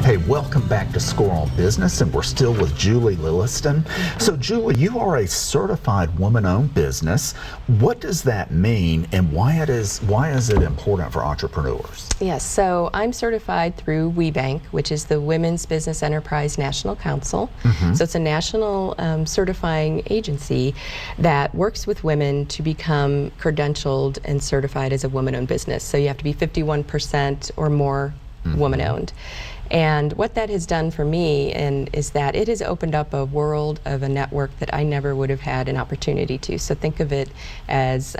Hey, welcome back to Score on Business, and we're still with Julie Lilliston. So, Julie, you are a certified woman-owned business. What does that mean, and why is it important for entrepreneurs? Yes, so I'm certified through WeBank, which is the Women's Business Enterprise National Council. So it's a national certifying agency that works with women to become credentialed and certified as a woman-owned business. So you have to be 51% or more woman-owned. And what that has done for me is that it has opened up a world of a network that I never would have had an opportunity to. So think of it as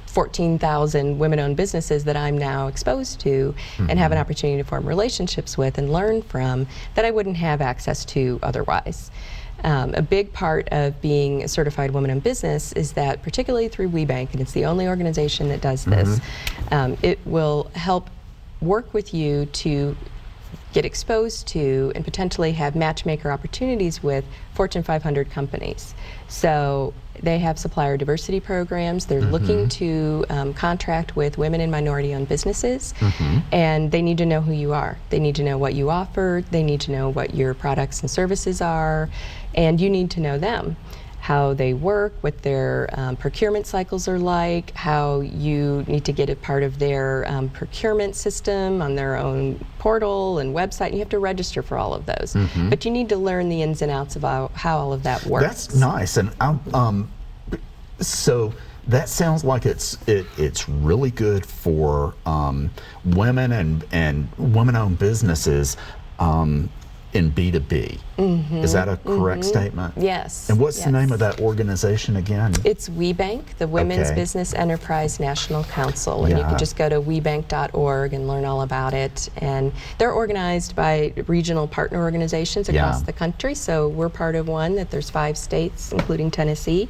14,000 women-owned businesses that I'm now exposed to and have an opportunity to form relationships with and learn from that I wouldn't have access to otherwise. A big part of being a certified woman-owned business is that, particularly through WeBank, and it's the only organization that does this, it will help work with you to get exposed to and potentially have matchmaker opportunities with Fortune 500 companies. So they have supplier diversity programs. They're looking to contract with women and minority-owned businesses, and they need to know who you are. They need to know what you offer. They need to know what your products and services are, and you need to know them. How they work, what their procurement cycles are like, how you need to get a part of their procurement system on their own portal and website. You have to register for all of those. But you need to learn the ins and outs of how all of that works. That's nice. And so that sounds like it's really good for women and women-owned businesses in B2B. Is that a correct statement? Yes. And what's the name of that organization again? It's WeBank, the Women's Business Enterprise National Council. And you can just go to webank.org and learn all about it. And they're organized by regional partner organizations across the country. So we're part of one that there's 5 states, including Tennessee.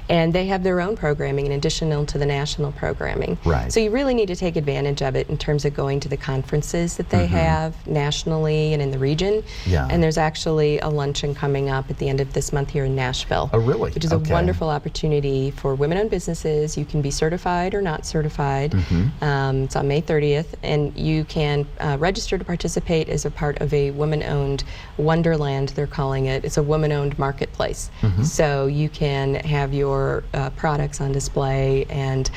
And they have their own programming in addition to the national programming. Right. So you really need to take advantage of it in terms of going to the conferences that they have nationally and in the region. And there's actually a luncheon coming up at the end of this month here in Nashville. Oh, really? Which is a wonderful opportunity for women-owned businesses. You can be certified or not certified. It's on May 30th, and you can register to participate as a part of a woman-owned Wonderland, they're calling it. It's a woman-owned marketplace. So you can have your products on display and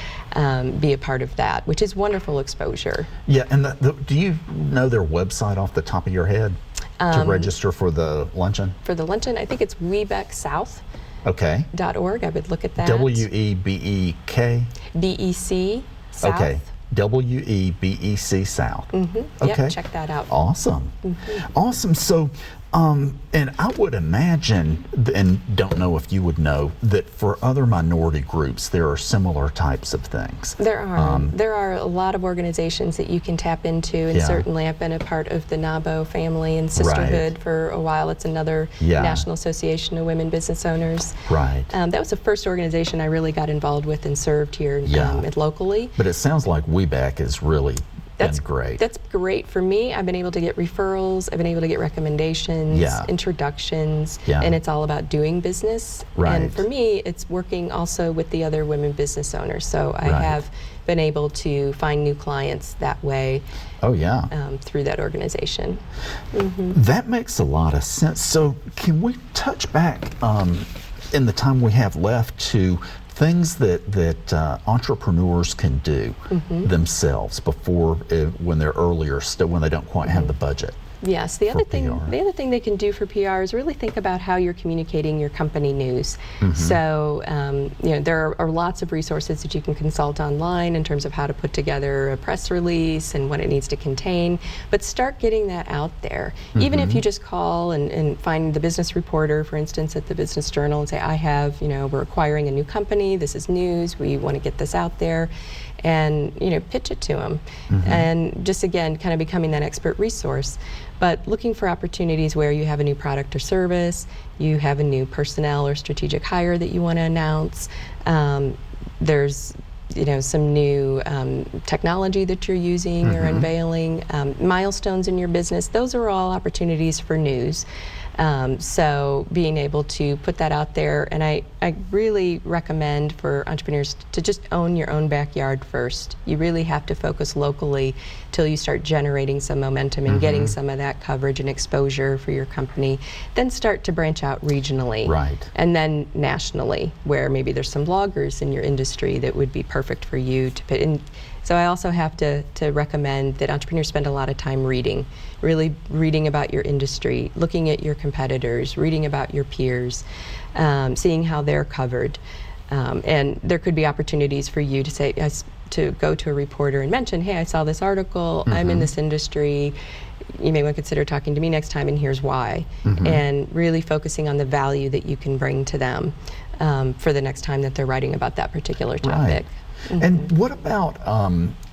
be a part of that, which is wonderful exposure. Yeah, and do you know their website off the top of your head to register for the luncheon? For the luncheon, I think it's WeBeckSouth. .org. I would look at that. W-E-B-E-K? B-E-C, South. Okay. W-E-B-E-C South. Okay. Yeah, check that out. Awesome. Awesome. So, and I would imagine, and don't know if you would know, that for other minority groups, there are similar types of things. There are a lot of organizations that you can tap into, and certainly I've been a part of the NABO family and sisterhood for a while. It's another National Association of Women Business Owners. That was the first organization I really got involved with and served here locally. But it sounds like WeBank is really been great. That's great for me. I've been able to get referrals, I've been able to get recommendations, introductions, and it's all about doing business. And for me, it's working also with the other women business owners. So I have been able to find new clients that way. Through that organization. That makes a lot of sense. So can we touch back in the time we have left to things that entrepreneurs can do themselves before, when they're earlier, still when they don't quite have the budget? Yes, the other thing they can do for PR is really think about how you're communicating your company news. So, there are lots of resources that you can consult online in terms of how to put together a press release and what it needs to contain, but start getting that out there. Even if you just call and find the business reporter, for instance, at the Business Journal and say, we're acquiring a new company, this is news, we want to get this out there. And pitch it to them, and just again kind of becoming that expert resource, but looking for opportunities where you have a new product or service, you have a new personnel or strategic hire that you want to announce, there's some new technology that you're using or unveiling, milestones in your business. Those are all opportunities for news. So being able to put that out there, and I really recommend for entrepreneurs to just own your own backyard first. You really have to focus locally till you start generating some momentum and getting some of that coverage and exposure for your company. Then start to branch out regionally. Right. And then nationally, where maybe there's some bloggers in your industry that would be perfect for you to put in. So I also have to recommend that entrepreneurs spend a lot of time reading, really reading about your industry, looking at your competitors, reading about your peers, seeing how they're covered. And there could be opportunities for you to say, to go to a reporter and mention, hey, I saw this article, I'm in this industry, you may want to consider talking to me next time, and here's why. And really focusing on the value that you can bring to them for the next time that they're writing about that particular topic. Right. And what about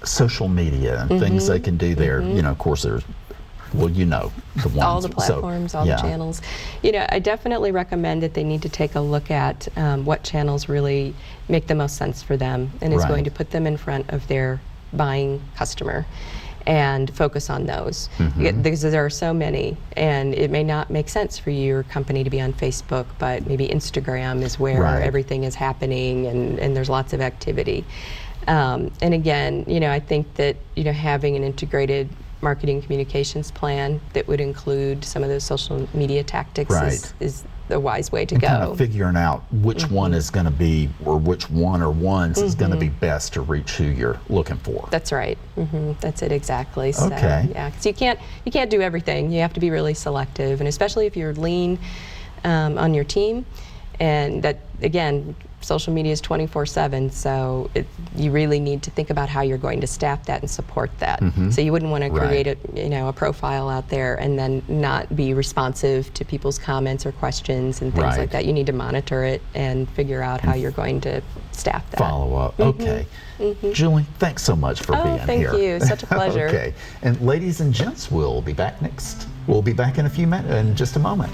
social media and things they can do there? You know, of course, there's, well, you know, the ones. All the platforms, all the channels. You know, I definitely recommend that they need to take a look at what channels really make the most sense for them and is going to put them in front of their buying customer, and focus on those. Because there are so many, and it may not make sense for your company to be on Facebook, but maybe Instagram is where everything is happening, and there's lots of activity. And again, you know, I think that, you know, having an integrated marketing communications plan that would include some of those social media tactics is the wise way to go. Kind of figuring out which one is going to be, or which one or ones is going to be best to reach who you're looking for. That's right. That's it exactly. So, Okay. yeah, because you can't do everything. You have to be really selective, and especially if you're lean on your team, and that again, social media is 24/7. So you really need to think about how you're going to staff that and support that. So you wouldn't want to create a profile out there and then not be responsive to people's comments or questions and things like that. You need to monitor it and figure out how you're going to staff that. Follow up. Okay. Julie, thanks so much for being here. Thank you. Such a pleasure. Okay. And ladies and gents, we'll be back next. We'll be back in a few minutes, in just a moment.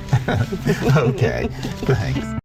Okay. Thanks.